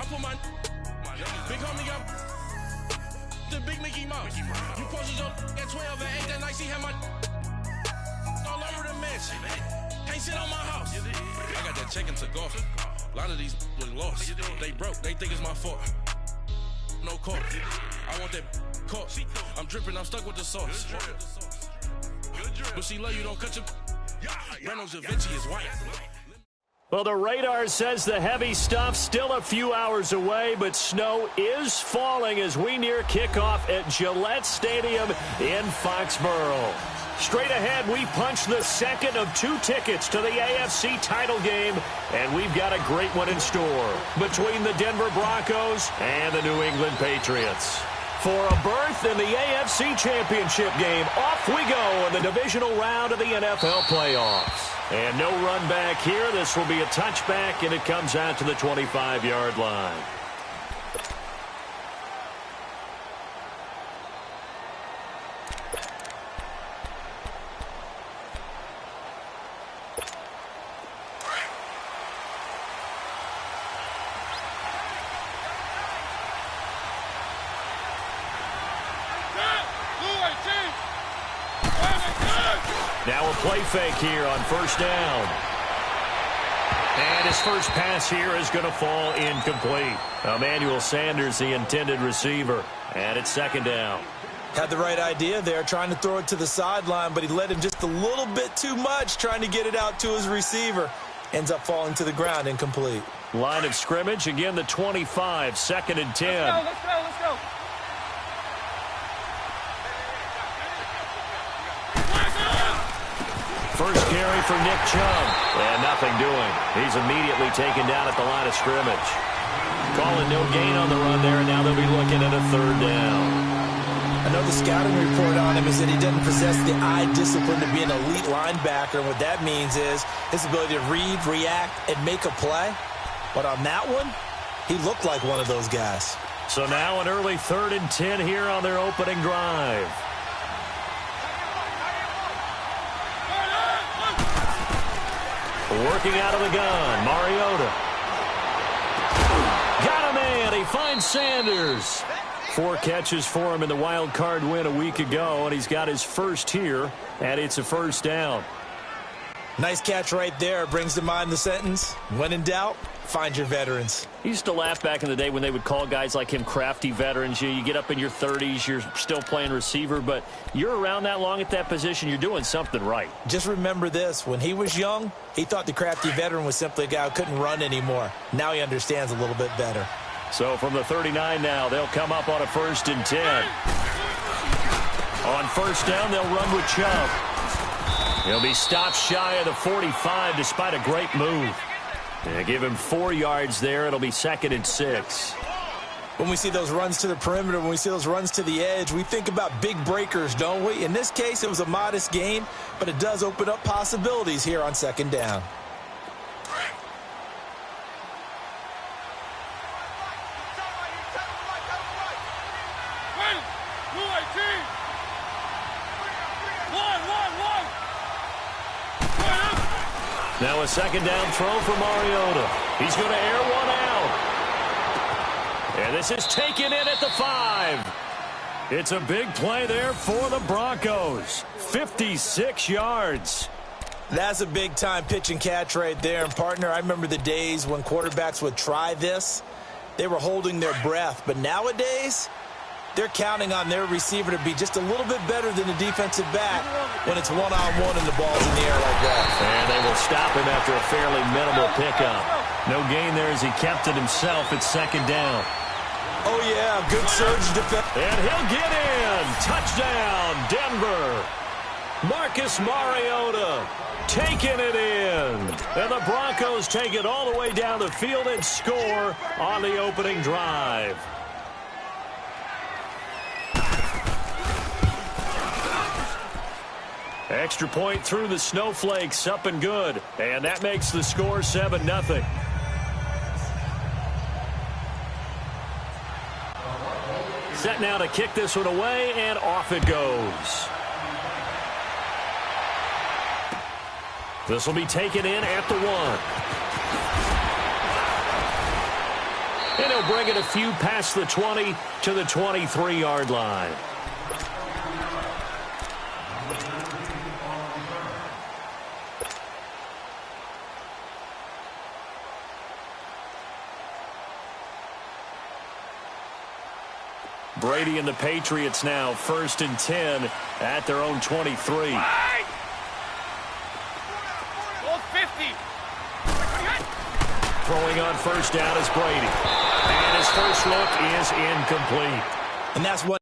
for my big homie got the big Mickey Mouse. You posted your at 12 and 8 that night, she had my all over the mansion. Can't sit on my house. I got that check into golf. A lot of these was lost. They broke, they think it's my fault. No court. I want that court. I'm dripping, I'm stuck with the sauce. But she love you, don't cut your Reynolds Da Vinci is white. Well, the radar says the heavy stuff still a few hours away, but snow is falling as we near kickoff at Gillette Stadium in Foxborough. Straight ahead, we punch the second of 2 tickets to the AFC title game, and we've got a great one in store between the Denver Broncos and the New England Patriots. For a berth in the AFC Championship game, off we go in the divisional round of the NFL playoffs. And no run back here. This will be a touchback, and it comes out to the 25-yard line. Now a play fake here on first down. And his first pass here is going to fall incomplete. Emmanuel Sanders, the intended receiver. And it's second down. Had the right idea there, trying to throw it to the sideline, but he led him just a little bit too much, trying to get it out to his receiver. Ends up falling to the ground, incomplete. Line of scrimmage, again the 25, second and 10. Let's go. First carry for Nick Chubb. And nothing doing. He's immediately taken down at the line of scrimmage. Calling no gain on the run there, and now they'll be looking at a third down. I know the scouting report on him is that he doesn't possess the eye discipline to be an elite linebacker. And what that means is his ability to read, react, and make a play. But on that one, he looked like one of those guys. So now an early 3rd and 10 here on their opening drive. Working out of the gun, Mariota. Got a man. He finds Sanders. 4 catches for him in the wild card win a week ago, and he's got his first here, and it's a first down. Nice catch right there. Brings to mind the sentence, when in doubt, find your veterans. I used to laugh back in the day when they would call guys like him crafty veterans. You get up in your 30s, you're still playing receiver, but you're around that long at that position, you're doing something right. Just remember this. When he was young, he thought the crafty veteran was simply a guy who couldn't run anymore. Now he understands a little bit better. So from the 39 now, they'll come up on a 1st and 10. On first down, they'll run with Chubb. He'll be stopped shy of the 45 despite a great move. Yeah, give him 4 yards there. It'll be 2nd and 6. When we see those runs to the perimeter, when we see those runs to the edge, we think about big breakers, don't we? In this case, it was a modest gain, but it does open up possibilities here on 2nd down. Now a 2nd down throw for Mariota. He's going to air one out. And this is taken in at the 5. It's a big play there for the Broncos. 56 yards. That's a big-time pitch and catch right there. And, partner, I remember the days when quarterbacks would try this. They were holding their breath. But nowadays, they're counting on their receiver to be just a little bit better than the defensive back when it's one-on-one and the ball's in the air like that. And they will stop him after a fairly minimal pickup. No gain there as he kept it himself at 2nd down. Oh, yeah, good surge defense. And he'll get in. Touchdown, Denver. Marcus Mariota taking it in. And the Broncos take it all the way down the field and score on the opening drive. Extra point through the snowflakes, up and good. And that makes the score 7-0. Set now to kick this one away, and off it goes. This will be taken in at the 1. And he'll bring it a few past the 20 to the 23-yard line. Brady and the Patriots now 1st and 10 at their own 23. Throwing on first down is Brady. And his first look is incomplete. And that's what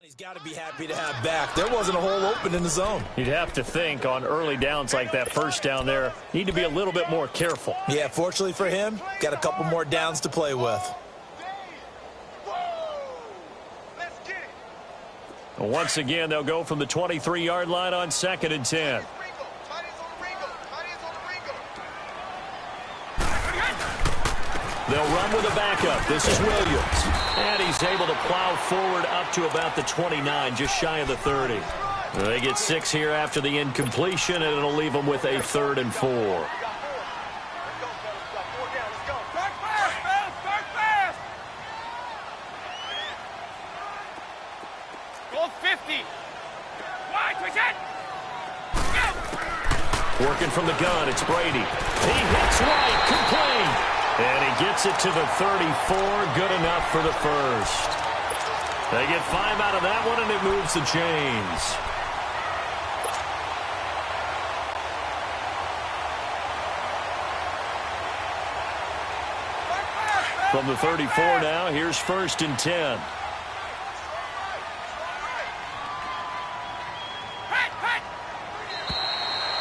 he's got to be happy to have back. There wasn't a hole open in the zone. You'd have to think on early downs like that first down there, need to be a little bit more careful. Yeah, fortunately for him, got a couple more downs to play with. Once again, they'll go from the 23-yard line on 2nd and 10. They'll run with a backup. This is Williams. And he's able to plow forward up to about the 29, just shy of the 30. They get 6 here after the incompletion, and it'll leave them with a 3rd and 4. Working from the gun, it's Brady. He hits right, complete. And he gets it to the 34, good enough for the first. They get 5 out of that one, and it moves the chains. From the 34 now, here's 1st and 10.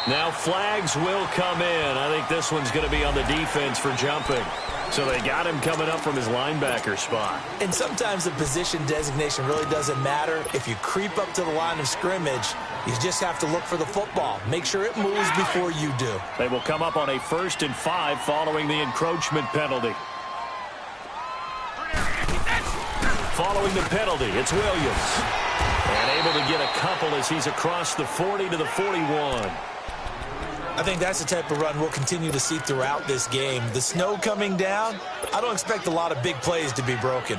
Now flags will come in. I think this one's going to be on the defense for jumping. So they got him coming up from his linebacker spot. And sometimes the position designation really doesn't matter. If you creep up to the line of scrimmage, you just have to look for the football. Make sure it moves before you do. They will come up on a 1st and 5 following the encroachment penalty. Following the penalty, it's Williams. And able to get a couple as he's across the 40 to the 41. I think that's the type of run we'll continue to see throughout this game. The snow coming down, I don't expect a lot of big plays to be broken.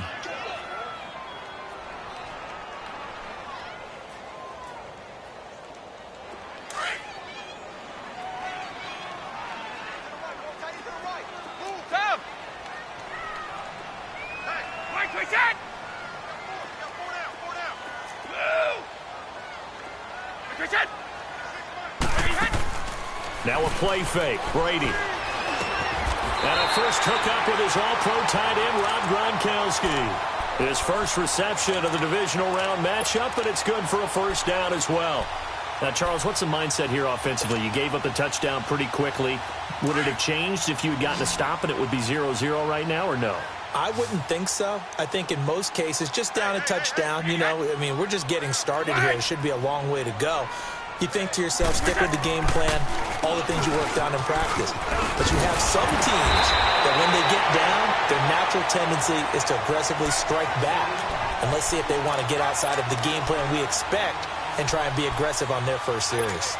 Now a play fake, Brady. And a first hookup with his all-pro tight end, Rob Gronkowski. His first reception of the divisional round matchup, and it's good for a first down as well. Now, Charles, what's the mindset here offensively? You gave up the touchdown pretty quickly. Would it have changed if you had gotten a stop and it would be 0-0 right now, or no? I wouldn't think so. I think in most cases, just down a touchdown, you know, I mean, we're just getting started here. It should be a long way to go. You think to yourself, stick with the game plan, all the things you worked on in practice. But you have some teams that when they get down, their natural tendency is to aggressively strike back. And let's see if they want to get outside of the game plan we expect and try and be aggressive on their first series.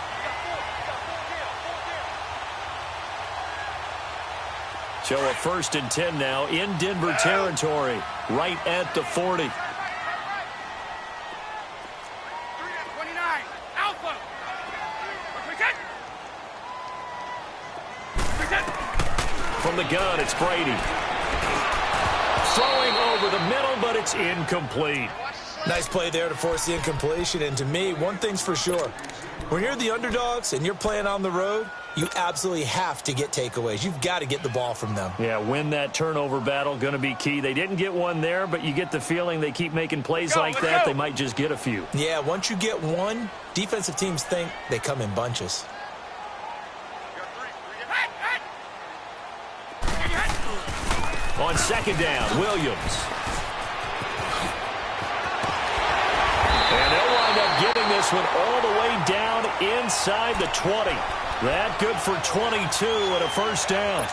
So a 1st and 10 now in Denver territory, right at the 40. From the gun, it's Brady. Throwing over the middle, but it's incomplete. Nice play there to force the incompletion. And to me, one thing's for sure. When you're the underdogs and you're playing on the road, you absolutely have to get takeaways. You've got to get the ball from them. Yeah, win that turnover battle, going to be key. They didn't get one there, but you get the feeling they keep making plays like that. They might just get a few. Yeah, once you get one, defensive teams think they come in bunches. On 2nd down, Williams. And they'll wind up getting this one all the way down inside the 20. That good for 22 and a first down.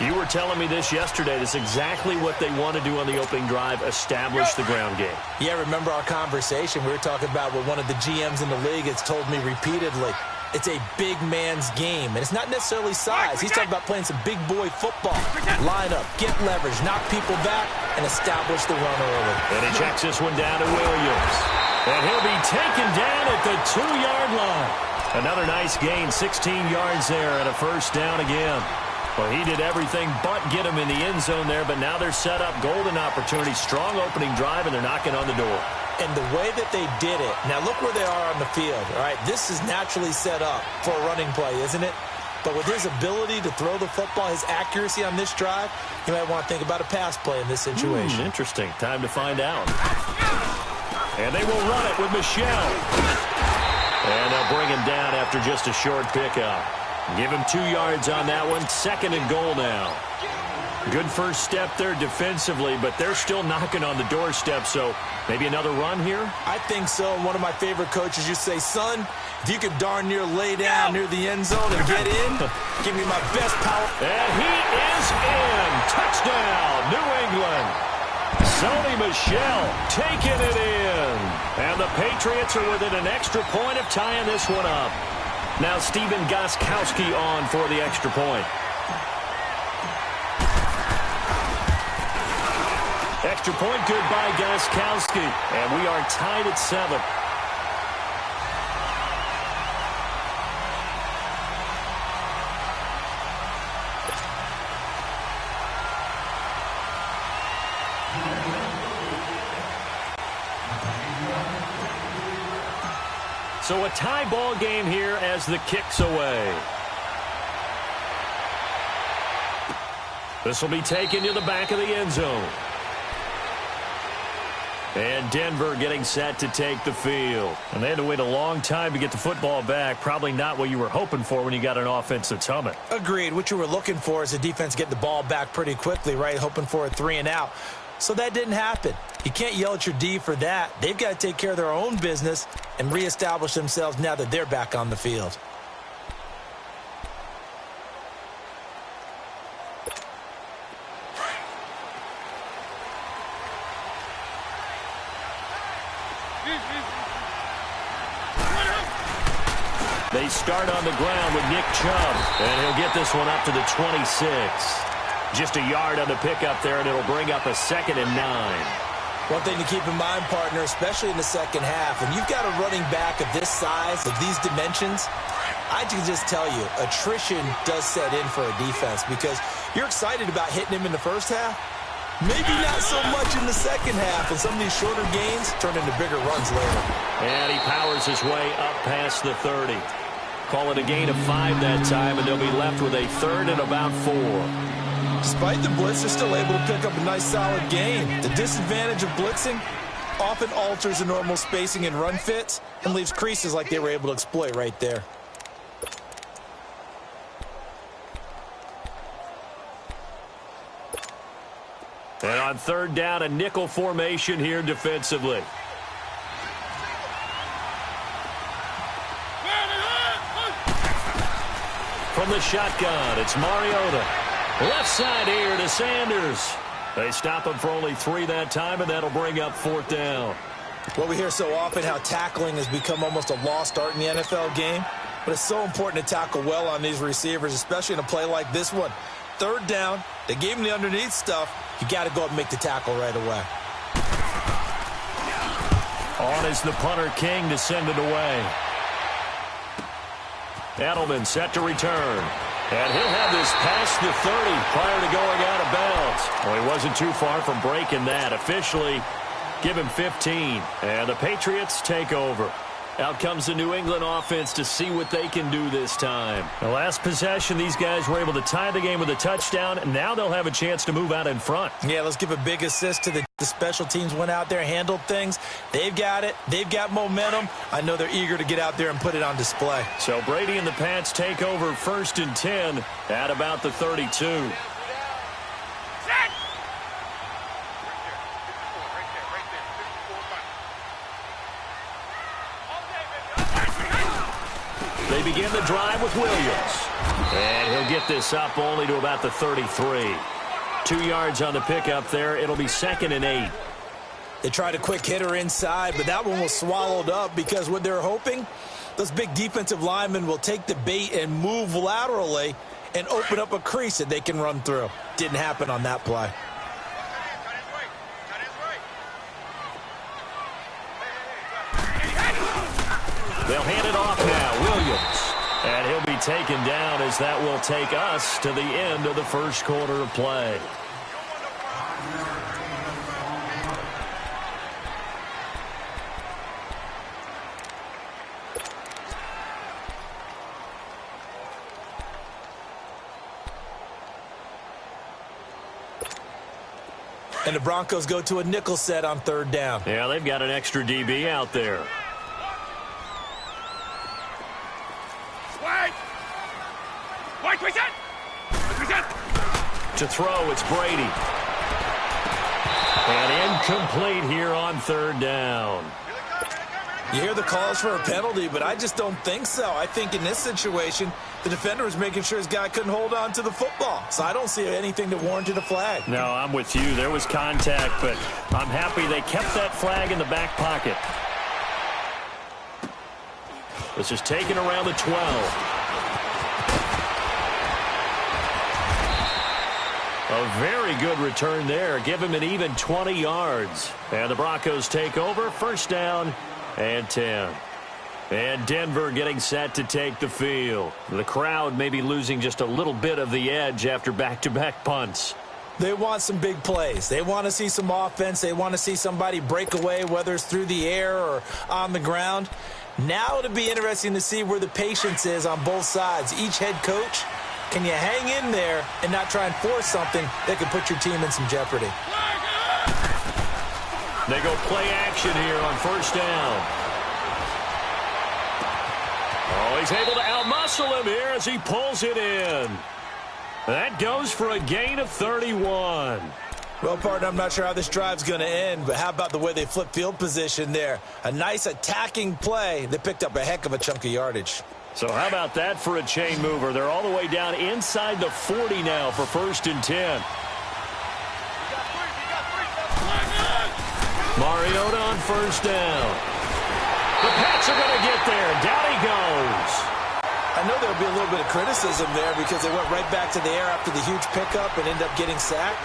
You were telling me this yesterday. This is exactly what they want to do on the opening drive, establish the ground game. Yeah, remember our conversation? We were talking about what one of the GMs in the league has told me repeatedly. It's a big man's game, and it's not necessarily size. He's talking about playing some big boy football. Line up, get leverage, knock people back, and establish the run early. And he checks this one down to Williams. And he'll be taken down at the 2-yard line. Another nice gain, 16 yards there, and a first down again. Well, he did everything but get him in the end zone there, but now they're set up, golden opportunity, strong opening drive, and they're knocking on the door. And the way that they did it, now look where they are on the field, all right? This is naturally set up for a running play, isn't it? But with his ability to throw the football, his accuracy on this drive, you might want to think about a pass play in this situation. Interesting. Time to find out. And they will run it with Michelle. And they'll bring him down after just a short pickup. Give him 2 yards on that one. 2nd and goal now. Good first step there defensively, but they're still knocking on the doorstep, so maybe another run here? I think so. One of my favorite coaches used to say, son, if you could darn near lay down near the end zone and get in, give me my best power. And he is in. Touchdown, New England. Sony Michel taking it in. And the Patriots are within an extra point of tying this one up. Now Stephen Gostkowski on for the extra point. Extra point good by Gostkowski. And we are tied at 7. So a tie ball game here as the kick's away. This will be taken to the back of the end zone. And Denver getting set to take the field. And they had to wait a long time to get the football back. Probably not what you were hoping for when you got an offense that's humming. Agreed. What you were looking for is the defense get the ball back pretty quickly, right? Hoping for a 3 and out. So that didn't happen. You can't yell at your D for that. They've got to take care of their own business and reestablish themselves now that they're back on the field. They start on the ground with Nick Chubb, and he'll get this one up to the 26. Just a yard on the pickup there, and it'll bring up a 2nd and 9. One thing to keep in mind, partner, especially in the second half, when you've got a running back of this size, of these dimensions, I can just tell you, attrition does set in for a defense because you're excited about hitting him in the first half. Maybe not so much in the second half, and some of these shorter gains turn into bigger runs later. And he powers his way up past the 30. Call it a gain of 5 that time, and they'll be left with a 3rd and about 4. Despite the blitz, they're still able to pick up a nice solid gain. The disadvantage of blitzing often alters the normal spacing and run fits and leaves creases like they were able to exploit right there. And on 3rd down, a nickel formation here defensively. From the shotgun, it's Mariota. Left side here to Sanders. They stop him for only 3 that time, and that'll bring up 4th down. Well, we hear so often how tackling has become almost a lost art in the NFL game, but it's so important to tackle well on these receivers, especially in a play like this one. 3rd down, they gave him the underneath stuff. You got to go up and make the tackle right away. On is the punter King to send it away. Edelman set to return. And he'll have this past the 30 prior to going out of bounds. Well, he wasn't too far from breaking that. Officially, give him 15. And the Patriots take over. Out comes the New England offense to see what they can do this time. The last possession, these guys were able to tie the game with a touchdown, and now they'll have a chance to move out in front. Yeah, let's give a big assist to the special teams went out there, handled things. They've got it. They've got momentum. I know they're eager to get out there and put it on display. So Brady and the Pats take over 1st and 10 at about the 32. They begin the drive with Williams. And he'll get this up only to about the 33. 2 yards on the pickup there. It'll be 2nd and 8. They tried a quick hitter inside, but that one was swallowed up because what they're hoping, those big defensive linemen will take the bait and move laterally and open up a crease that they can run through. Didn't happen on that play. They'll hand it off now, Williams. And he'll be taken down as that will take us to the end of the first quarter of play. And the Broncos go to a nickel set on 3rd down. Yeah, they've got an extra DB out there. To throw, it's Brady. And incomplete here on 3rd down. You hear the calls for a penalty, but I just don't think so. I think in this situation, the defender was making sure his guy couldn't hold on to the football. So I don't see anything that warranted a flag. No, I'm with you. There was contact, but I'm happy they kept that flag in the back pocket. This is taken around the 12. A very good return there. Give him an even 20 yards. And the Broncos take over. 1st down and 10. And Denver getting set to take the field. The crowd may be losing just a little bit of the edge after back-to-back punts. They want some big plays. They want to see some offense. They want to see somebody break away, whether it's through the air or on the ground. Now it'll be interesting to see where the patience is on both sides. Each head coach, can you hang in there and not try and force something that could put your team in some jeopardy? They go play action here on 1st down. Oh, he's able to outmuscle him here as he pulls it in. That goes for a gain of 31. Well, partner, I'm not sure how this drive's going to end, but how about the way they flip field position there? A nice attacking play that picked up a heck of a chunk of yardage. So how about that for a chain mover? They're all the way down inside the 40 now for 1st and 10. Mariota on 1st down. The Pats are going to get there. Down he goes. I know there'll be a little bit of criticism there because they went right back to the air after the huge pickup and ended up getting sacked.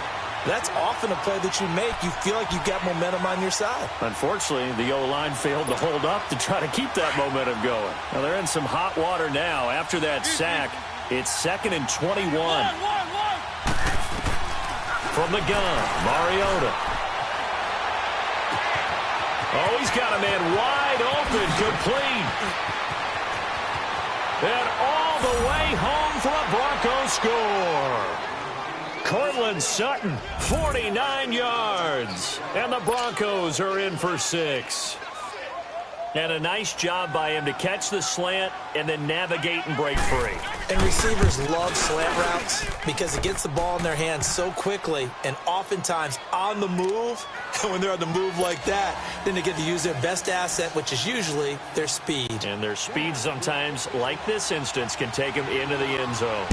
That's often a play that you make. You feel like you've got momentum on your side. Unfortunately, the O-line failed to hold up to try to keep that momentum going. Now, they're in some hot water now. After that sack, it's 2nd and 21. From the gun, Mariota. Oh, he's got a man wide open, complete. And all the way home for a Broncos score. Cortland Sutton, 49 yards. And the Broncos are in for 6. And a nice job by him to catch the slant and then navigate and break free. And receivers love slant routes because it gets the ball in their hands so quickly and oftentimes on the move. And when they're on the move like that, then they get to use their best asset, which is usually their speed. And their speed sometimes, like this instance, can take them into the end zone.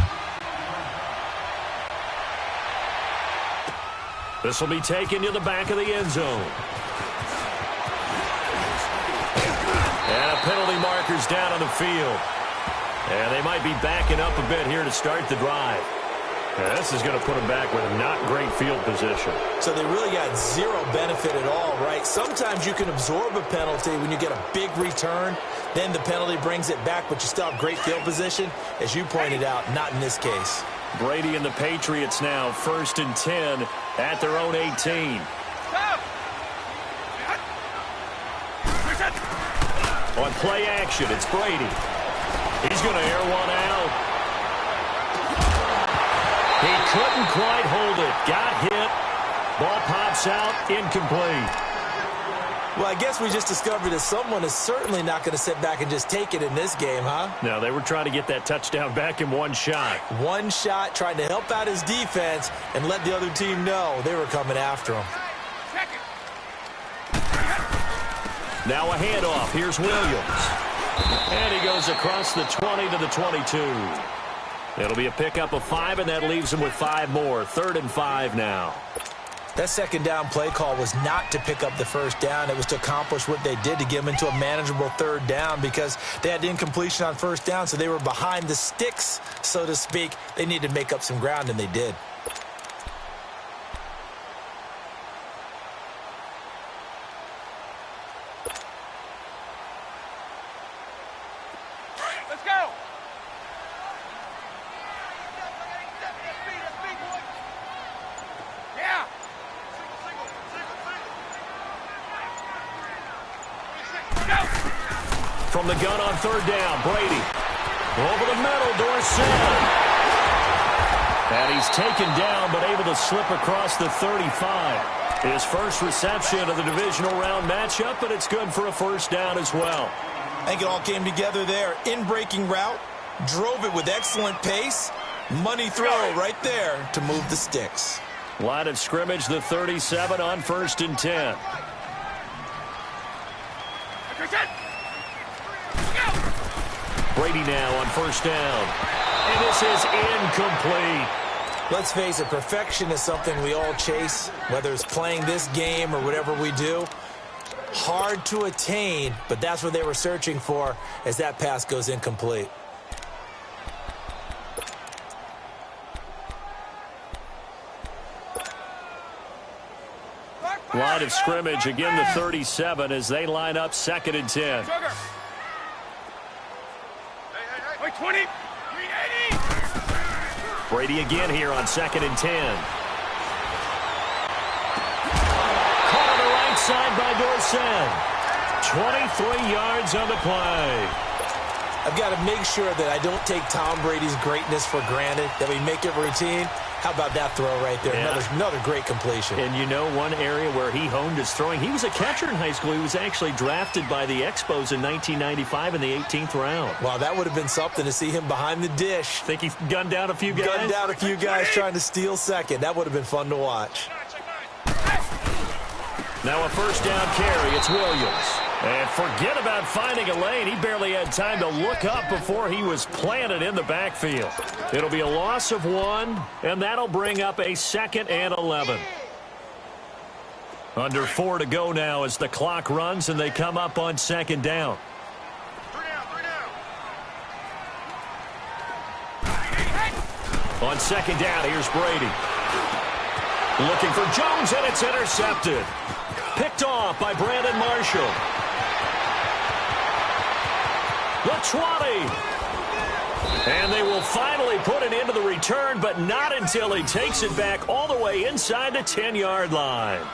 This will be taken to the back of the end zone. And a penalty marker's down on the field. And they might be backing up a bit here to start the drive. And this is going to put them back with not great field position. So they really got zero benefit at all, right? Sometimes you can absorb a penalty when you get a big return. Then the penalty brings it back, but you still have great field position. As you pointed out, not in this case. Brady and the Patriots now 1st and 10 at their own 18. On play action, it's Brady. He's going to air one out. He couldn't quite hold it. Got hit. Ball pops out. Incomplete. Well, I guess we just discovered that someone is certainly not going to sit back and just take it in this game, huh? No, they were trying to get that touchdown back in one shot. One shot, trying to help out his defense and let the other team know they were coming after him. Now a handoff. Here's Williams. And he goes across the 20 to the 22. It'll be a pickup of 5, and that leaves him with 5 more. 3rd and 5 now. That second down play call was not to pick up the first down. It was to accomplish what they did, to get them into a manageable 3rd down, because they had incompletion on first down, so they were behind the sticks, so to speak. They needed to make up some ground, and they did. Let's go. Yeah. From the gun on 3rd down, Brady. Over the middle, Dorsett. And he's taken down, but able to slip across the 35. His first reception of the divisional round matchup, but it's good for a first down as well. I think it all came together there. In-breaking route, drove it with excellent pace. Money throw right there to move the sticks. Line of scrimmage, the 37 on 1st and 10. Brady now on 1st down. And this is incomplete. Let's face it, perfection is something we all chase, whether it's playing this game or whatever we do. Hard to attain, but that's what they were searching for as that pass goes incomplete. Line of scrimmage, again the 37 as they line up 2nd and 10. Wait, 20. 380. Brady again here on 2nd and 10. Caught on the right side by Dorsett. 23 yards on the play. I've got to make sure that I don't take Tom Brady's greatness for granted, that we make it routine. How about that throw right there? Yeah. Another great completion. And you know one area where he honed his throwing, he was a catcher in high school. He was actually drafted by the Expos in 1995 in the 18th round. Wow, that would have been something to see him behind the dish. Think he gunned down a few guys? Gunned down a few guys trying to steal second. That would have been fun to watch. Now a first down carry. It's Williams. And forget about finding a lane. He barely had time to look up before he was planted in the backfield. It'll be a loss of 1, and that'll bring up a 2nd and 11. Under 4 to go now as the clock runs, and they come up on 2nd down. On 2nd down, here's Brady. Looking for Jones, and it's intercepted. Picked off by Brandon Marshall. The 20. And they will finally put it into the return, but not until he takes it back all the way inside the 10-yard line.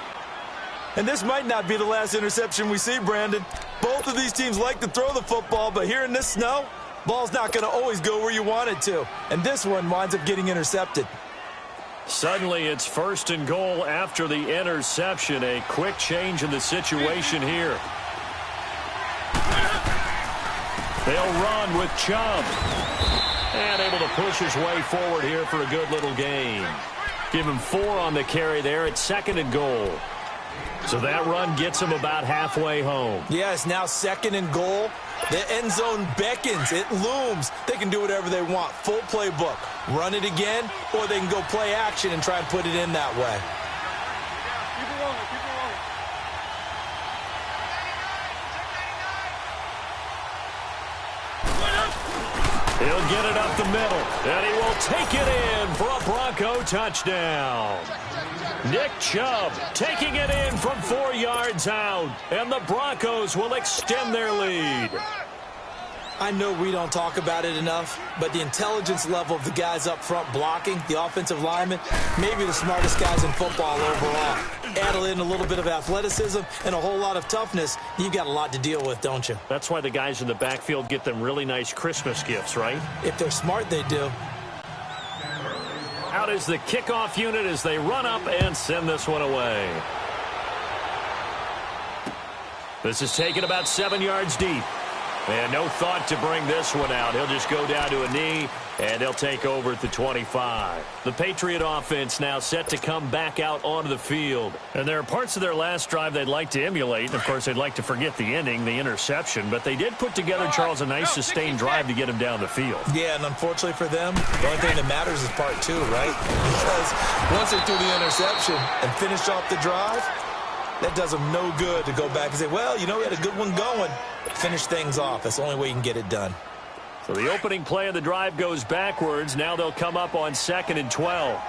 And this might not be the last interception we see, Brandon. Both of these teams like to throw the football, but here in this snow, ball's not going to always go where you want it to. And this one winds up getting intercepted. Suddenly, it's 1st and goal after the interception. A quick change in the situation here. They'll run with Chubb. And able to push his way forward here for a good little gain. Give him 4 on the carry there at 2nd and goal. So that run gets him about halfway home. Yeah, it's now 2nd and goal. The end zone beckons. It looms. They can do whatever they want. Full playbook. Run it again, or they can go play action and try and put it in that way. Keep it rolling. Keep it rolling. He'll get it up the middle, and he will take it in for a Bronco touchdown. Nick Chubb taking it in from 4 yards out, and the Broncos will extend their lead. I know we don't talk about it enough, but the intelligence level of the guys up front blocking, the offensive linemen, maybe the smartest guys in football overall. Add in a little bit of athleticism and a whole lot of toughness, you've got a lot to deal with, don't you? That's why the guys in the backfield get them really nice Christmas gifts, right? If they're smart, they do. Out is the kickoff unit as they run up and send this one away. This is taken about 7 yards deep. And no thought to bring this one out. He'll just go down to a knee, and they'll take over at the 25. The Patriot offense now set to come back out onto the field. And there are parts of their last drive they'd like to emulate. Of course, they'd like to forget the ending, the interception. But they did put together, Charles, a nice sustained drive to get them down the field. Yeah, and unfortunately for them, the only thing that matters is part two, right? Because once they threw the interception and finished off the drive, that does them no good to go back and say, well, you know, we had a good one going. Finish things off. That's the only way you can get it done. So the opening play of the drive goes backwards. Now they'll come up on 2nd and 12.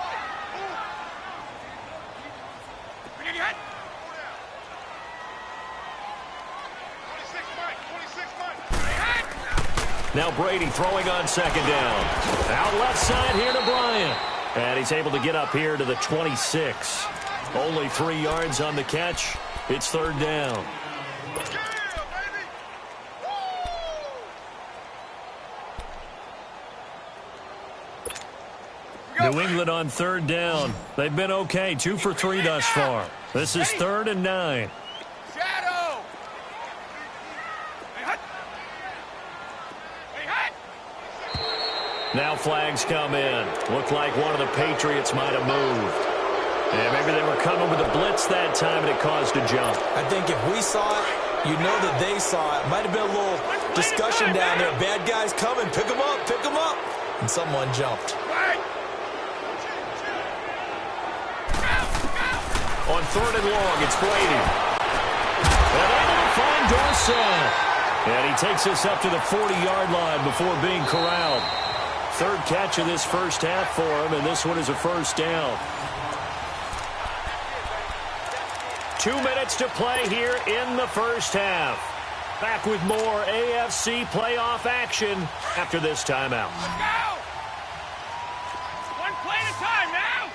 Now Brady throwing on 2nd down. Out left side here to Bryant. And he's able to get up here to the 26. Only 3 yards on the catch. It's 3rd down. New England on 3rd down. They've been okay, 2 for 3 thus far. This is 3rd and 9. Shadow. Now flags come in. Looked like one of the Patriots might have moved. And maybe they were coming with a blitz that time, and it caused a jump. I think if we saw it, you know that they saw it. Might have been a little discussion down there. Bad guys coming. Pick them up. Pick them up. And someone jumped. On 3rd and long, it's Brady. And able to find Dorsett. And he takes us up to the 40-yard line before being corralled. 3rd catch of this first half for him, and this one is a 1st down. 2 minutes to play here in the first half. Back with more AFC playoff action after this timeout. Let's go! One play at a time now!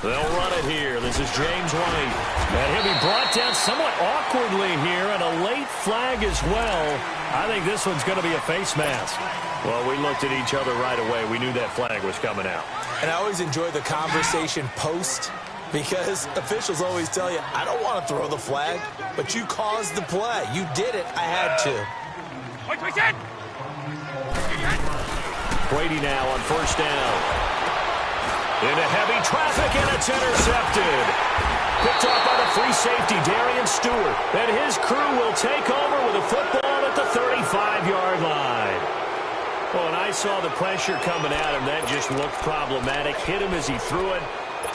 They'll run it here. This is James White. And he'll be brought down somewhat awkwardly here, and a late flag as well. I think this one's going to be a face mask. Well, we looked at each other right away. We knew that flag was coming out. And I always enjoy the conversation post, because officials always tell you, I don't want to throw the flag, but you caused the play. You did it. I had to. Brady now on 1st down. Into heavy traffic, and it's intercepted. Picked off by the free safety, Darian Stewart. And his crew will take over with a football at the 35-yard line. Well, and I saw the pressure coming at him. That just looked problematic. Hit him as he threw it,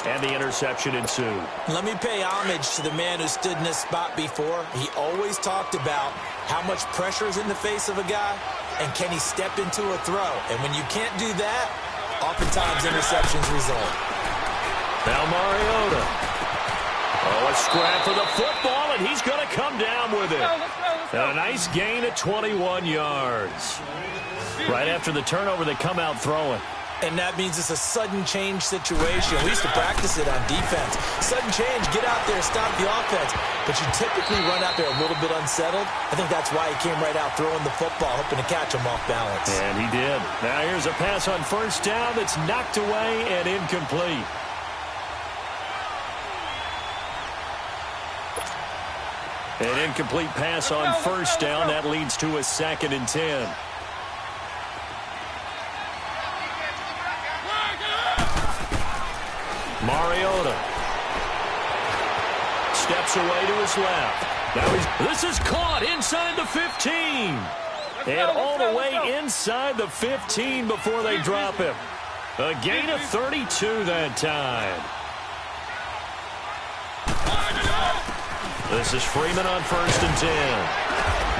and the interception ensued. Let me pay homage to the man who stood in this spot before. He always talked about how much pressure is in the face of a guy, and can he step into a throw. And when you can't do that, oftentimes interceptions result. Now Mariota. Oh, a scrap for the football, and he's going to come down with it. Let's go. And a nice gain at 21 yards. Right after the turnover, they come out throwing. And that means it's a sudden change situation. We used to practice it on defense. Sudden change, get out there, stop the offense. But you typically run out there a little bit unsettled. I think that's why he came right out throwing the football, hoping to catch him off balance. And he did. Now here's a pass on 1st down that's knocked away and incomplete. An incomplete pass on 1st down. That leads to a 2nd and 10. Mariota steps away to his left. Now this is caught inside the 15. And all the way inside the 15 before they drop him. A gain of 32 that time. This is Freeman on 1st and 10.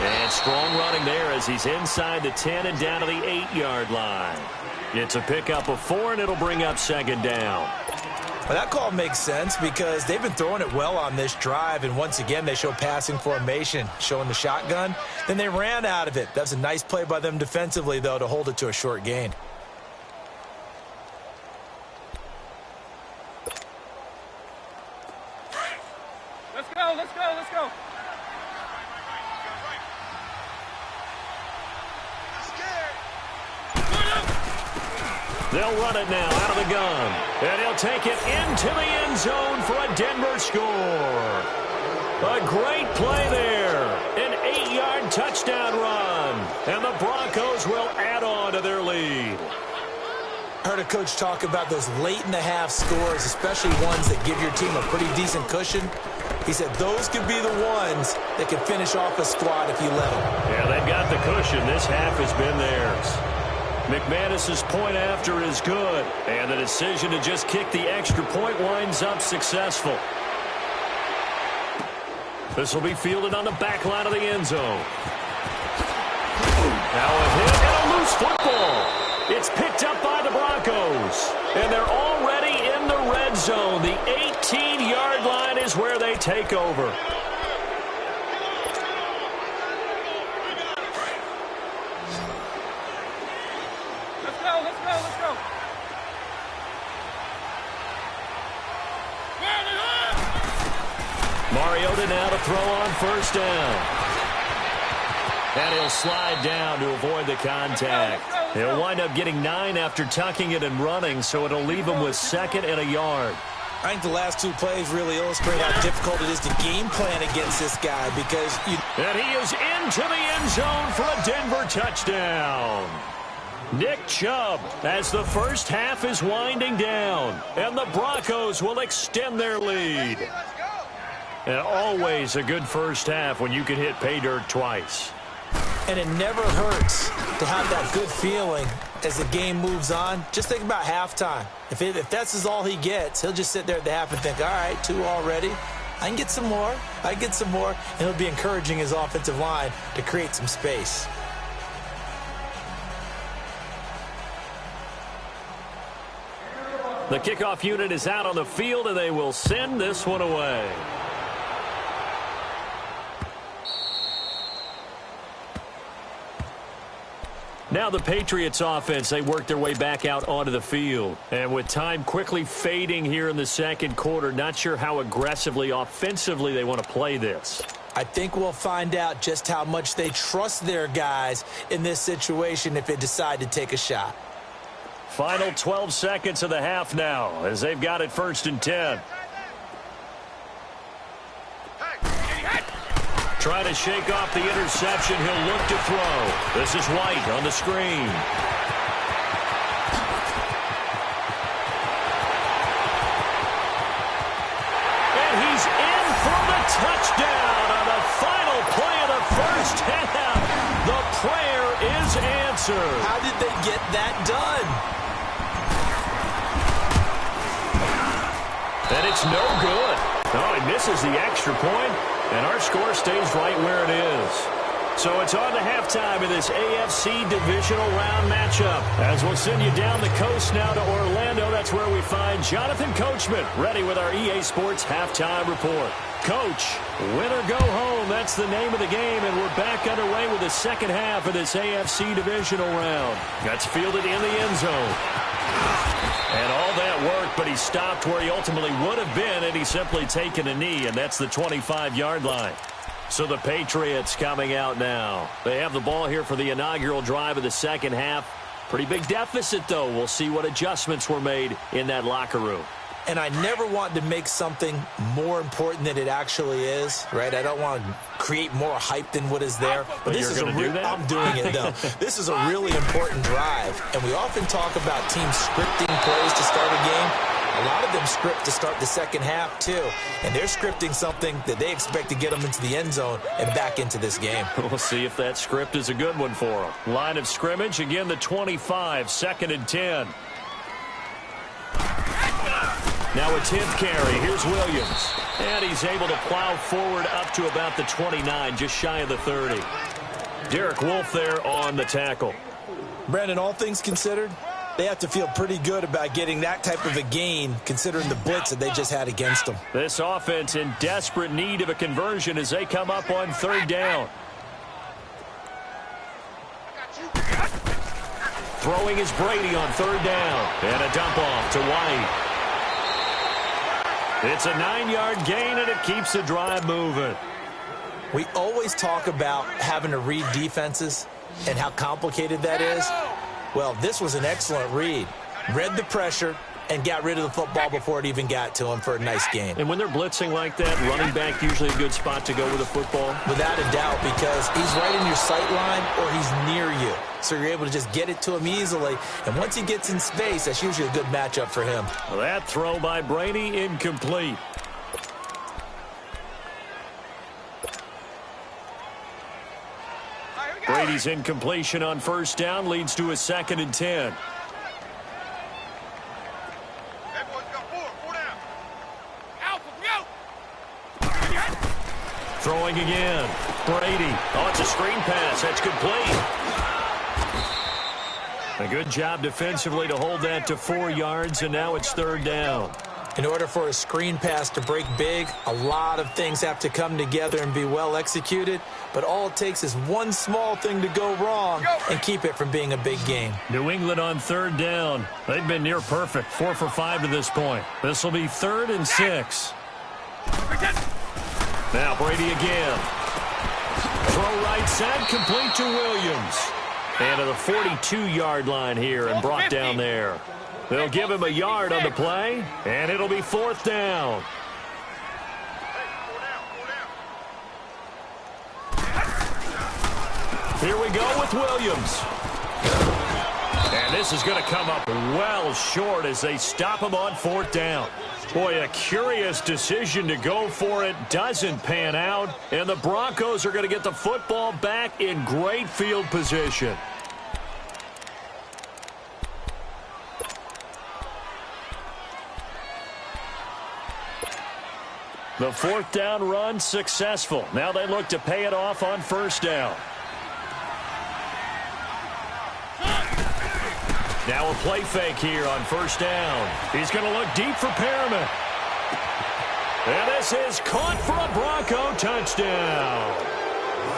And strong running there as he's inside the 10 and down to the 8-yard line. It's a pickup of 4, and it'll bring up 2nd down. Well, that call makes sense because they've been throwing it well on this drive, and once again they show passing formation, showing the shotgun. Then they ran out of it. That's a nice play by them defensively, though, to hold it to a short gain. Let's go. They'll run it now out of the gun. And he'll take it into the end zone for a Denver score. A great play there. An 8-yard touchdown run. And the Broncos will add on to their lead. Heard a coach talk about those late-in-the-half scores, especially ones that give your team a pretty decent cushion. He said those could be the ones that can finish off a squad if you let them. Yeah, they've got the cushion. This half has been theirs. McManus's point after is good. And the decision to just kick the extra point winds up successful. This will be fielded on the back line of the end zone. Now a hit and a loose football. It's picked up by the Broncos. And they're already in the red zone. The 18-yard line is where they take over. Let's go. Mariota now to throw on first down. And he'll slide down to avoid the contact. He'll wind up getting 9 after tucking it and running, so it'll leave him with 2nd and a yard. I think the last 2 plays really illustrate how difficult it is to game plan against this guy because And he is into the end zone for a Denver touchdown. Nick Chubb as the first half is winding down, and the Broncos will extend their lead. And always a good first half when you can hit pay dirt twice. And it never hurts to have that good feeling as the game moves on. Just think about halftime. If that's all he gets, he'll just sit there at the half and think, all right, 2 already. I can get some more. And he'll be encouraging his offensive line to create some space. The kickoff unit is out on the field, and they will send this one away. Now the Patriots offense, they work their way back out onto the field. And with time quickly fading here in the second quarter, not sure how aggressively, offensively they want to play this. I think we'll find out just how much they trust their guys in this situation if they decide to take a shot. Final 12 seconds of the half now as they've got it 1st and 10. Trying to shake off the interception. He'll look to throw. This is White on the screen. And he's in for the touchdown on the final play of the first half. The prayer is answered. How did they get that done? And it's no good. Oh, he misses the extra point. And our score stays right where it is. So it's on to halftime in this AFC divisional round matchup. As we'll send you down the coast now to Orlando, that's where we find Jonathan Coachman ready with our EA Sports halftime report. Coach, win or go home, that's the name of the game, and we're back underway with the second half of this AFC divisional round. That's fielded in the end zone. And all that work, but he stopped where he ultimately would have been, and he's simply taken a knee, and that's the 25-yard line. So the Patriots coming out now. They have the ball here for the inaugural drive of the second half. Pretty big deficit, though. We'll see what adjustments were made in that locker room. And I never want to make something more important than it actually is, right? I don't want to create more hype than what is there. But this is I'm doing it, though. This is a really important drive. And we often talk about teams scripting plays to start a game. A lot of them script to start the second half, too. And they're scripting something that they expect to get them into the end zone and back into this game. We'll see if that script is a good one for them. Line of scrimmage, again, the 25, 2nd and 10. Now a 10th carry. Here's Williams. And he's able to plow forward up to about the 29, just shy of the 30. Derek Wolfe there on the tackle. Brandon, all things considered, they have to feel pretty good about getting that type of a gain considering the blitz that they just had against them. This offense in desperate need of a conversion as they come up on 3rd down. Throwing is Brady on 3rd down. And a dump off to White. It's a 9-yard gain, and it keeps the drive moving. We always talk about having to read defenses and how complicated that is. Well, this was an excellent read. Read the pressure, and got rid of the football before it even got to him for a nice gain. And when they're blitzing like that, running back usually a good spot to go with the football? Without a doubt, because he's right in your sight line or he's near you. So you're able to just get it to him easily. And once he gets in space, that's usually a good matchup for him. Well, that throw by Brady incomplete. Brady's incompletion on first down leads to a 2nd and 10. Throwing again. Brady. Oh, it's a screen pass. That's complete. A good job defensively to hold that to 4 yards, and now it's 3rd down. In order for a screen pass to break big, a lot of things have to come together and be well executed. But all it takes is one small thing to go wrong and keep it from being a big game. New England on 3rd down. They've been near perfect. 4 for 5 to this point. This will be 3rd and 6. Now Brady again. Throw right side, complete to Williams. And to the 42-yard line here and brought down there. They'll give him a yard on the play, and it'll be 4th down. Here we go with Williams. And this is going to come up well short as they stop him on 4th down. Boy, a curious decision to go for it. Doesn't pan out. And the Broncos are going to get the football back in great field position. The 4th down run successful. Now they look to pay it off on 1st down. Now a play fake here on 1st down. He's going to look deep for Perriman. And this is caught for a Bronco touchdown.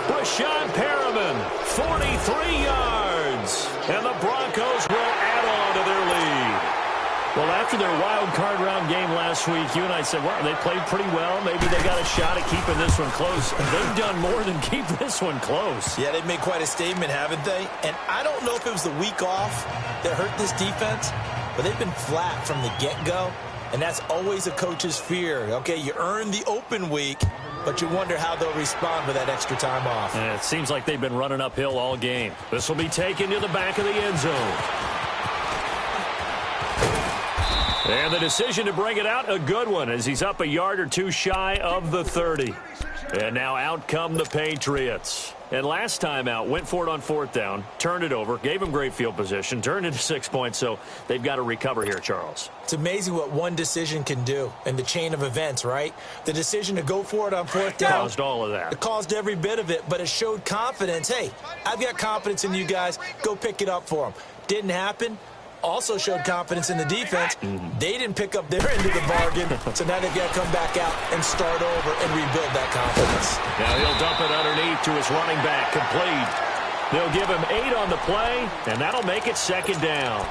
Brashad Perriman, 43 yards. And the Broncos will add on to their lead. Well, after their wild card round game last week, you and I said, well, they played pretty well. Maybe they got a shot at keeping this one close. They've done more than keep this one close. Yeah, they've made quite a statement, haven't they? And I don't know if it was the week off that hurt this defense, but they've been flat from the get-go, and that's always a coach's fear. Okay, you earn the open week, but you wonder how they'll respond with that extra time off. And it seems like they've been running uphill all game. This will be taken to the back of the end zone. And the decision to bring it out, a good one, as he's up a yard or two shy of the 30. And now out come the Patriots. And last time out, went for it on 4th down, turned it over, gave him great field position, turned into 6 points, so they've got to recover here, Charles. It's amazing what one decision can do in the chain of events, right? The decision to go for it on 4th down. Caused all of that. It caused every bit of it, but it showed confidence. Hey, I've got confidence in you guys. Go pick it up for them. Didn't happen. Also showed confidence in the defense. They didn't pick up their end of the bargain, so now they've got to come back out and start over and rebuild that confidence. Now he'll dump it underneath to his running back, complete. They'll give him 8 on the play, and that'll make it 2nd down.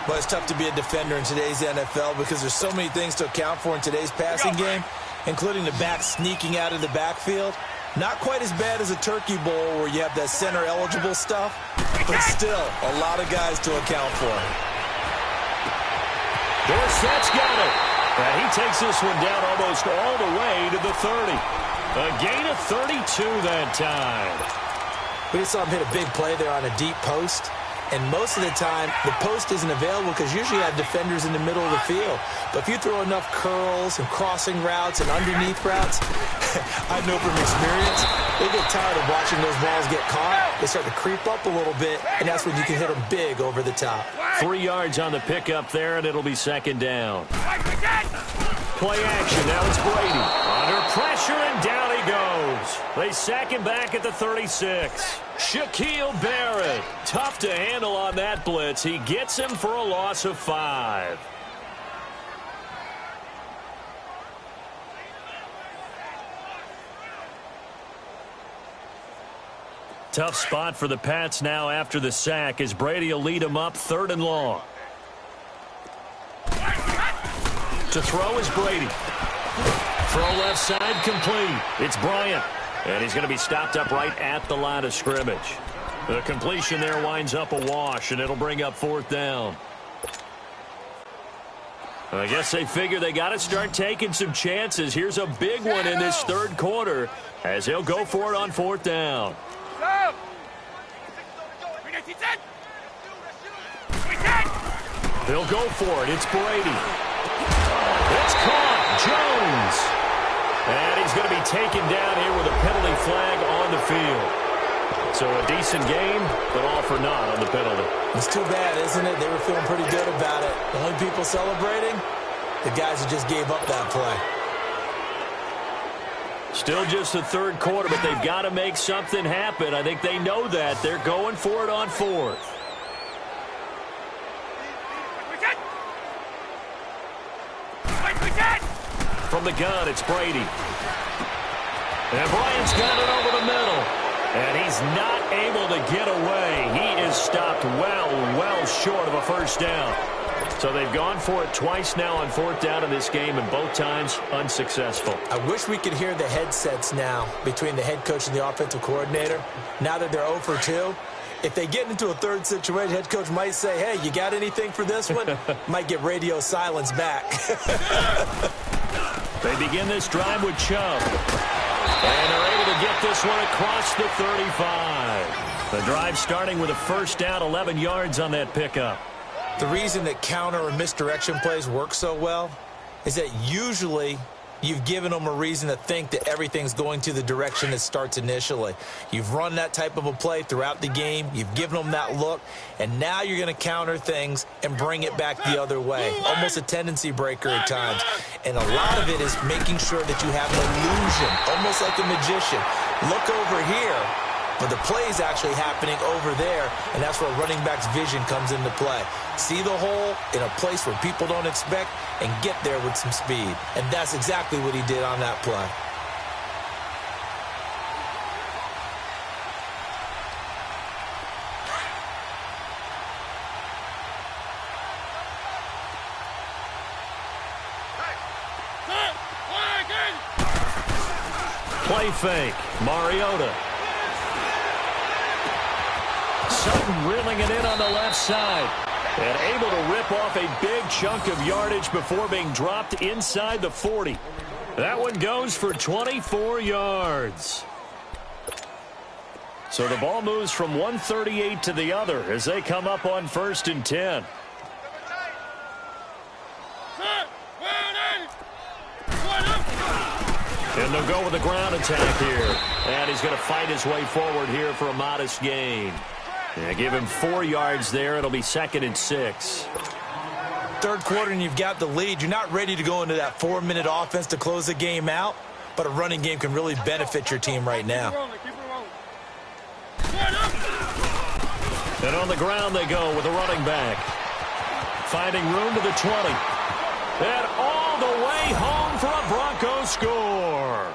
Well, it's tough to be a defender in today's NFL because there's so many things to account for in today's passing game, including the back sneaking out of the backfield. Not quite as bad as a turkey bowl where you have that center-eligible stuff, but still a lot of guys to account for. Dorsett's got it. And he takes this one down almost all the way to the 30. A gain of 32 that time. We just saw him hit a big play there on a deep post. And most of the time, the post isn't available because usually you have defenders in the middle of the field. But if you throw enough curls and crossing routes and underneath routes, I know from experience, they get tired of watching those balls get caught. They start to creep up a little bit, and that's when you can hit them big over the top. 3 yards on the pickup there, and it'll be 2nd down. Play action. Now it's Brady. Under pressure, and down he goes. They sack him back at the 36. Shaquille Barrett. Tough to handle on that blitz. He gets him for a loss of 5. Tough spot for the Pats now after the sack as Brady will lead him up 3rd and long. To throw is Brady. Throw left side complete. It's Bryant. And he's going to be stopped up right at the line of scrimmage. The completion there winds up a wash, and it'll bring up 4th down. I guess they figure they got to start taking some chances. Here's a big one in this third quarter as he'll go for it on fourth down. They'll go for it. It's Brady. It's caught. Jones. And he's going to be taken down here with a penalty flag on the field. So a decent game, but all for naught on the penalty. It's too bad, isn't it? They were feeling pretty good about it. The only people celebrating, the guys who just gave up that play. Still just the third quarter, but they've got to make something happen. I think they know that. They're going for it on fourth. From the gun, it's Brady. And Bryant's got it over the middle. And he's not able to get away. He is stopped well short of a first down. So they've gone for it twice now on fourth down in this game, and both times unsuccessful. I wish we could hear the headsets now between the head coach and the offensive coordinator. Now that they're 0 for 2, if they get into a third situation, head coach might say, hey, you got anything for this one? Might get radio silence back. They begin this drive with Chubb. And they're able to get this one across the 35. The drive starting with a first down, 11 yards on that pickup. The reason that counter or misdirection plays work so well is that usually you've given them a reason to think that everything's going to the direction it starts initially. You've run that type of a play throughout the game. You've given them that look. And now you're going to counter things and bring it back the other way. Almost a tendency breaker at times. And a lot of it is making sure that you have an illusion, almost like a magician. Look over here, but the play is actually happening over there, and that's where running back's vision comes into play. See the hole in a place where people don't expect and get there with some speed. And that's exactly what he did on that play. Play fake. Mariota. Sutton reeling it in on the left side. And able to rip off a big chunk of yardage before being dropped inside the 40. That one goes for 24 yards. So the ball moves from 138 to the other as they come up on 1st and 10. And they'll go with the ground attack here. And he's going to fight his way forward here for a modest gain. Yeah, give him 4 yards there. It'll be 2nd and 6. Third quarter and you've got the lead. You're not ready to go into that 4-minute offense to close the game out, but a running game can really benefit your team right now. And on the ground they go with a running back. Finding room to the 20. And all the way home for a Broncos score.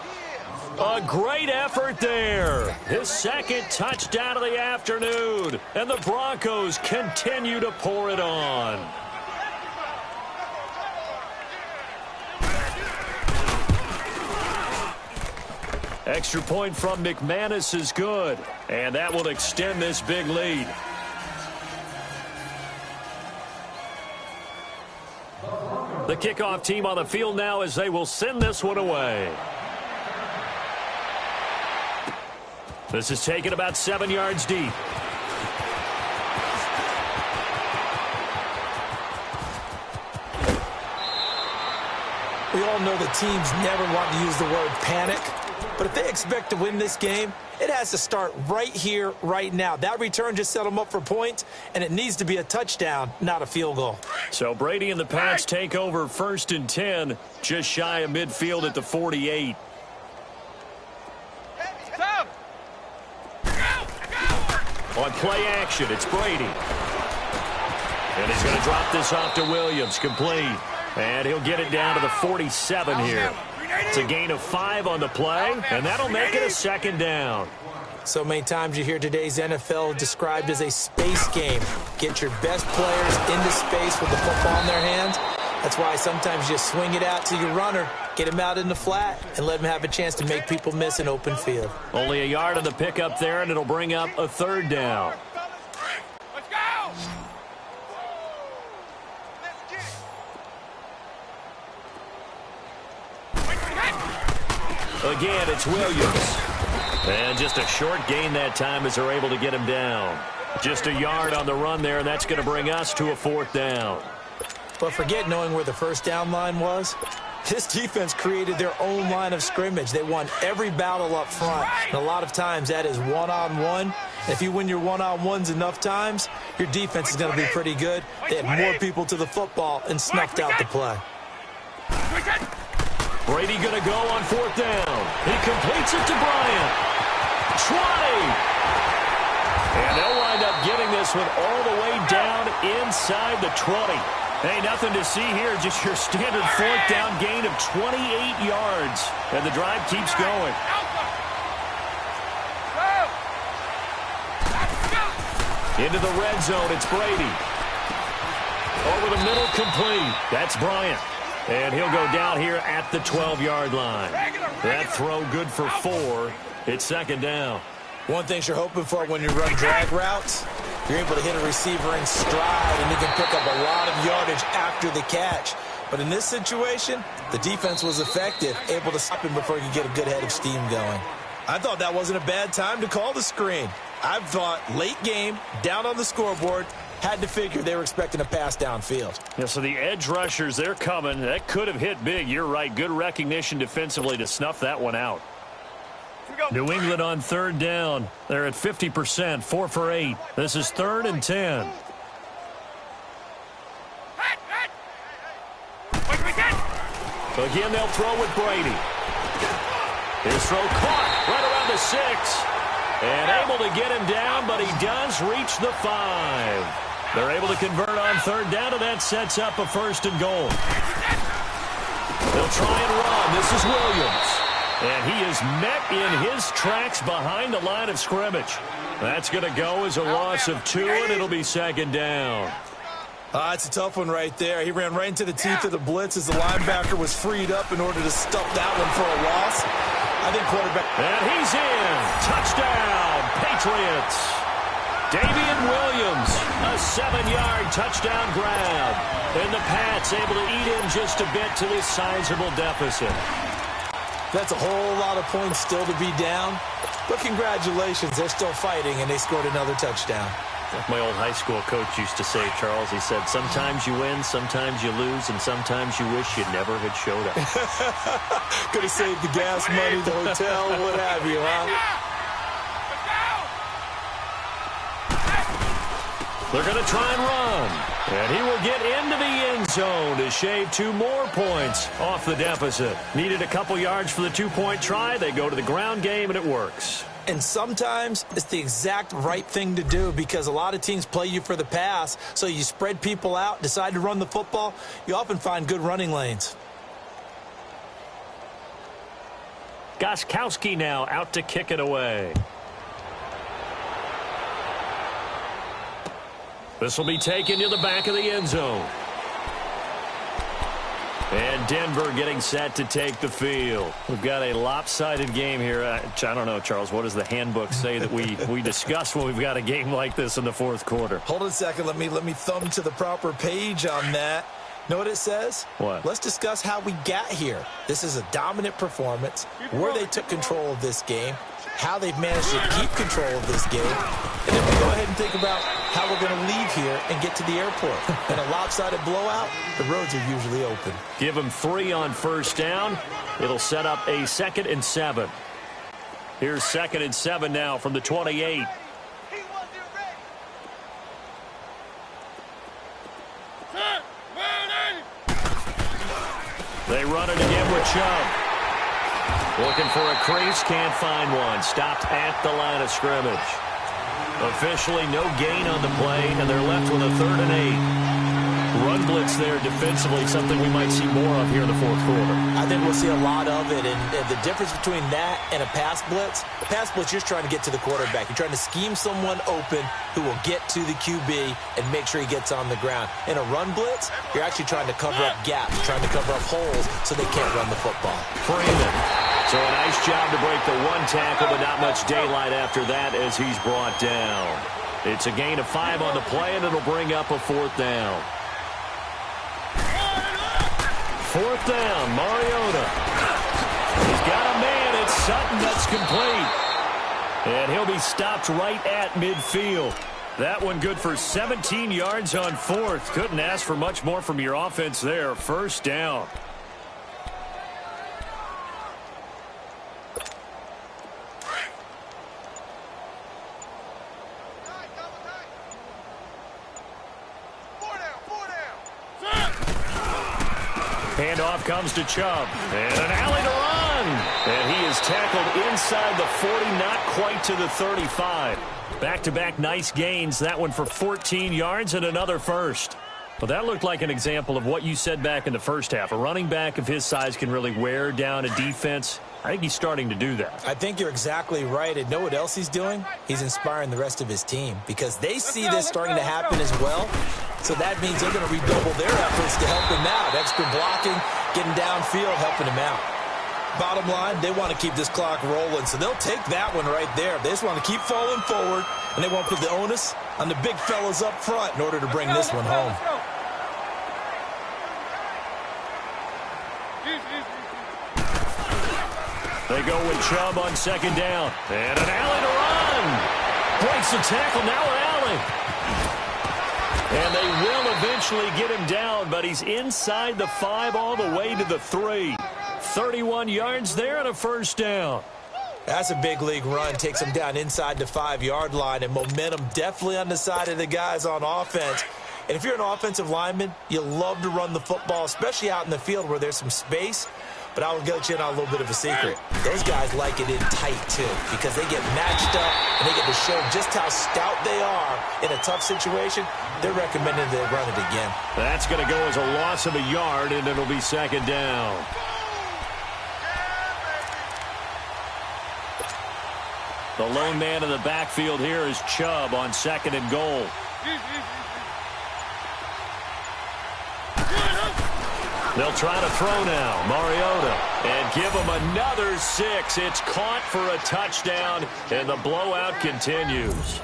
A great effort there. His second touchdown of the afternoon. And the Broncos continue to pour it on. Extra point from McManus is good. And that will extend this big lead. The kickoff team on the field now as they will send this one away. This is taken about 7 yards deep. We all know the teams never want to use the word panic, but if they expect to win this game, it has to start right here, right now. That return just set them up for points, and it needs to be a touchdown, not a field goal. So Brady and the Pats take over 1st and 10, just shy of midfield at the 48. On play action, it's Brady. And he's going to drop this off to Williams, complete. And he'll get it down to the 47 here. It's a gain of 5 on the play, and that'll make it a 2nd down. So many times you hear today's NFL described as a space game. Get your best players into space with the football in their hands. That's why sometimes you swing it out to your runner, get him out in the flat, and let him have a chance to make people miss an open field. Only a yard on the pickup there, and it'll bring up a 3rd down. Again, it's Williams. And just a short gain that time as they're able to get him down. Just a yard on the run there, and that's going to bring us to a 4th down. But forget knowing where the first down line was. This defense created their own line of scrimmage. They won every battle up front. And a lot of times that is one-on-one. If you win your one-on-ones enough times, your defense is going to be pretty good. They had more people to the football and snuffed out the play. Brady going to go on 4th down. He completes it to Bryant. 20. And they'll wind up getting this one all the way down inside the 20. Hey, nothing to see here. Just your standard 4th down gain of 28 yards. And the drive keeps going. Into the red zone, it's Brady. Over the middle, complete. That's Bryant. And he'll go down here at the 12-yard line. That throw good for 4. It's 2nd down. One thing you're hoping for when you run drag routes, you're able to hit a receiver in stride, and you can pick up a lot of yardage after the catch. But in this situation, the defense was effective, able to stop him before you get a good head of steam going. I thought that wasn't a bad time to call the screen. I thought late game, down on the scoreboard, had to figure they were expecting a pass downfield. Yeah, so the edge rushers, they're coming. That could have hit big. You're right. Good recognition defensively to snuff that one out. New England on 3rd down. They're at 50%, 4 for 8. This is 3rd and 10. Again, they'll throw with Brady. His throw caught right around the 6. And able to get him down, but he does reach the 5. They're able to convert on 3rd down, and that sets up a 1st and goal. They'll try and run. This is Williams. And he is met in his tracks behind the line of scrimmage. That's going to go as a loss of 2, and it'll be 2nd down. It's a tough one right there. He ran right into the teeth of the blitz as the linebacker was freed up in order to stuff that one for a loss. I think quarterback. And he's in. Touchdown, Patriots. Damian Williams, a 7-yard touchdown grab. And the Pats able to eat in just a bit to this sizable deficit. That's a whole lot of points still to be down. But congratulations, they're still fighting, and they scored another touchdown. Like my old high school coach used to say, Charles, he said, sometimes you win, sometimes you lose, and sometimes you wish you never had showed up. Could have saved the gas money, the hotel, what have you, huh? They're going to try and run. And he will get into the end zone to shave 2 more points off the deficit. Needed a couple yards for the 2-point try. They go to the ground game, and it works. And sometimes it's the exact right thing to do because a lot of teams play you for the pass. So you spread people out, decide to run the football. You often find good running lanes. Gostkowski now out to kick it away. This will be taken to the back of the end zone. And Denver getting set to take the field. We've got a lopsided game here. I don't know, Charles, what does the handbook say that we discuss when we've got a game like this in the 4th quarter? Hold on a second. Let me thumb to the proper page on that. Know what it says? What? Let's discuss how we got here. This is a dominant performance, where they took control of this game, how they've managed to keep control of this game, and then we go ahead and think about how we're going to leave here and get to the airport. In a lopsided blowout, the roads are usually open. Give them 3 on 1st down. It'll set up a 2nd and 7. Here's 2nd and 7 now from the 28. They run it again with Chubb. Looking for a crease, can't find one. Stopped at the line of scrimmage. Officially no gain on the play, and they're left with a 3rd and 8. Run blitz there defensively, something we might see more of here in the 4th quarter. I think we'll see a lot of it, and the difference between that and a pass blitz, you're trying to get to the quarterback. You're trying to scheme someone open who will get to the QB and make sure he gets on the ground. In a run blitz, you're actually trying to cover up gaps, trying to cover up holes so they can't run the football. Freeman. So a nice job to break the 1 tackle, but not much daylight after that as he's brought down. It's a gain of 5 on the play, and it'll bring up a 4th down. 4th down, Mariota. He's got a man Sutton, that's complete. And he'll be stopped right at midfield. That one good for 17 yards on fourth. Couldn't ask for much more from your offense there. First down. Handoff comes to Chubb. And an alley to run. And he is tackled inside the 40, not quite to the 35. Back-to-back nice gains. That one for 14 yards and another first. Well, that looked like an example of what you said back in the first half. A running back of his size can really wear down a defense. I think he's starting to do that. I think you're exactly right. And know what else he's doing? He's inspiring the rest of his team because they see this starting to happen as well. So that means they're going to redouble their efforts to help him out. Extra blocking, getting downfield, helping him out. Bottom line, they want to keep this clock rolling, so they'll take that one right there. They just want to keep falling forward, and they won't put the onus on the big fellas up front in order to bring this one home. They go with Chubb on second down. And an alley to run. Breaks the tackle, now an alley. And they will eventually get him down, but he's inside the 5 all the way to the 3. 31 yards there and a first down. That's a big league run. Takes him down inside the 5-yard line, and momentum definitely on the side of the guys on offense. And if you're an offensive lineman, you love to run the football, especially out in the field where there's some space. But I will get you in on a little bit of a secret. Those guys like it in tight, too, because they get matched up and they get to show just how stout they are in a tough situation. They're recommending they run it again. That's going to go as a loss of a yard, and it'll be second down. The lone man in the backfield here is Chubb on second and goal. They'll try to throw now. Mariota. And give him another 6. It's caught for a touchdown, and the blowout continues.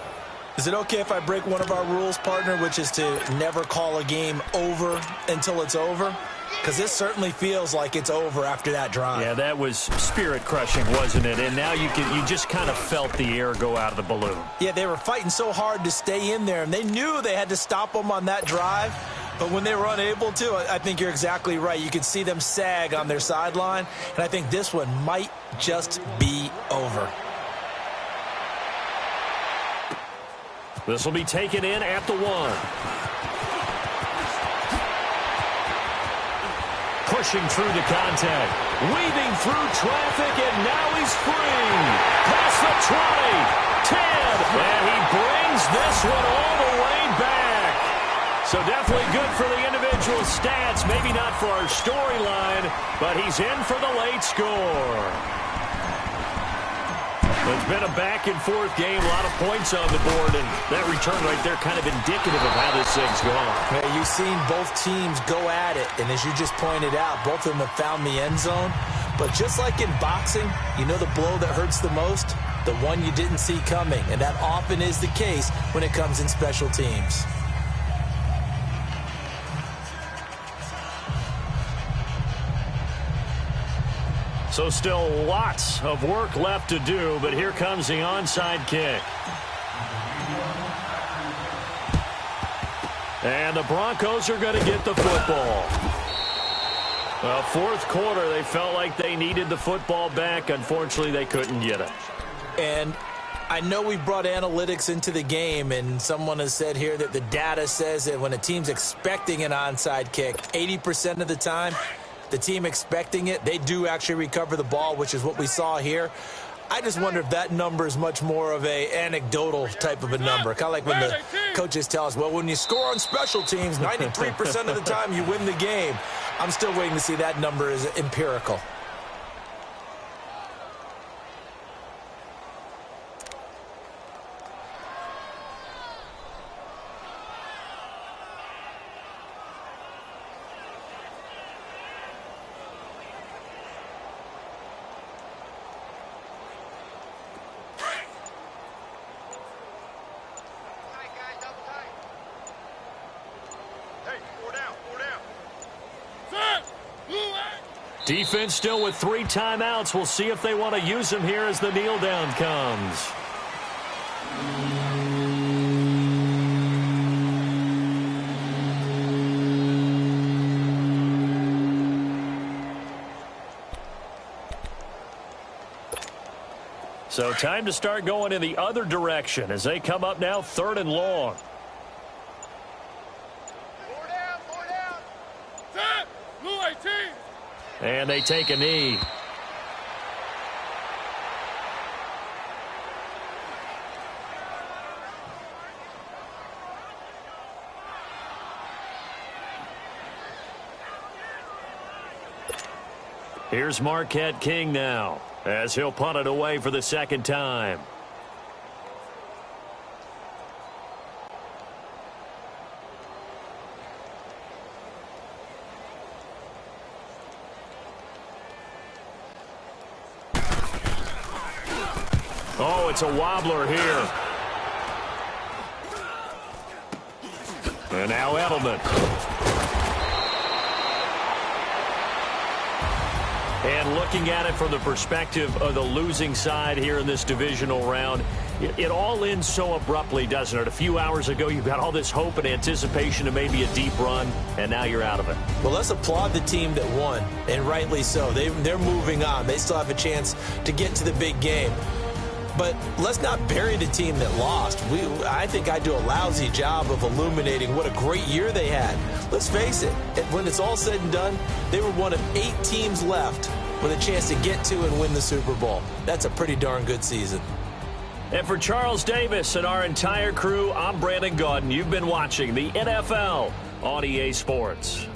Is it okay if I break one of our rules, partner, which is to never call a game over until it's over? Because this certainly feels like it's over after that drive. Yeah, that was spirit-crushing, wasn't it? And now you just kind of felt the air go out of the balloon. Yeah, they were fighting so hard to stay in there, and they knew they had to stop them on that drive. But when they were unable to, I think you're exactly right. You could see them sag on their sideline, and I think this one might just be over. This will be taken in at the 1. Pushing through the contact. Weaving through traffic, and now he's free. Past the 20. 10. And he brings this one all the way back. So definitely good for the individual stats. Maybe not for our storyline, but he's in for the late score. It's been a back-and-forth game, a lot of points on the board, and that return right there kind of indicative of how this thing's going. Yeah, you've seen both teams go at it, and as you just pointed out, both of them have found the end zone. But just like in boxing, you know the blow that hurts the most? The one you didn't see coming, and that often is the case when it comes in special teams. So still lots of work left to do, but here comes the onside kick. And the Broncos are going to get the football. Well, fourth quarter, they felt like they needed the football back. Unfortunately, they couldn't get it. And I know we brought analytics into the game, and someone has said here that the data says that when a team's expecting an onside kick, 80% of the time, the team expecting it, they do actually recover the ball, which is what we saw here. I just wonder if that number is much more of a anecdotal type of a number. Kind of like when the coaches tell us, well, when you score on special teams, 93% of the time you win the game. I'm still waiting to see that number is empirical. Defense still with 3 timeouts. We'll see if they want to use them here as the kneel down comes. So time to start going in the other direction as they come up now 3rd and long. Four down. Set. Blue 18. And they take a knee. Here's Marquette King now, as he'll punt it away for the 2nd time. Oh, it's a wobbler here. And now Edelman. And looking at it from the perspective of the losing side here in this divisional round, it all ends so abruptly, doesn't it? A few hours ago, you got all this hope and anticipation of maybe a deep run, and now you're out of it. Well, let's applaud the team that won, and rightly so. They're moving on. They still have a chance to get to the big game. But let's not bury the team that lost. I think I do a lousy job of illuminating what a great year they had. Let's face it, when it's all said and done, they were one of 8 teams left with a chance to get to and win the Super Bowl. That's a pretty darn good season. And for Charles Davis and our entire crew, I'm Brandon Gaudin. You've been watching the NFL on EA Sports.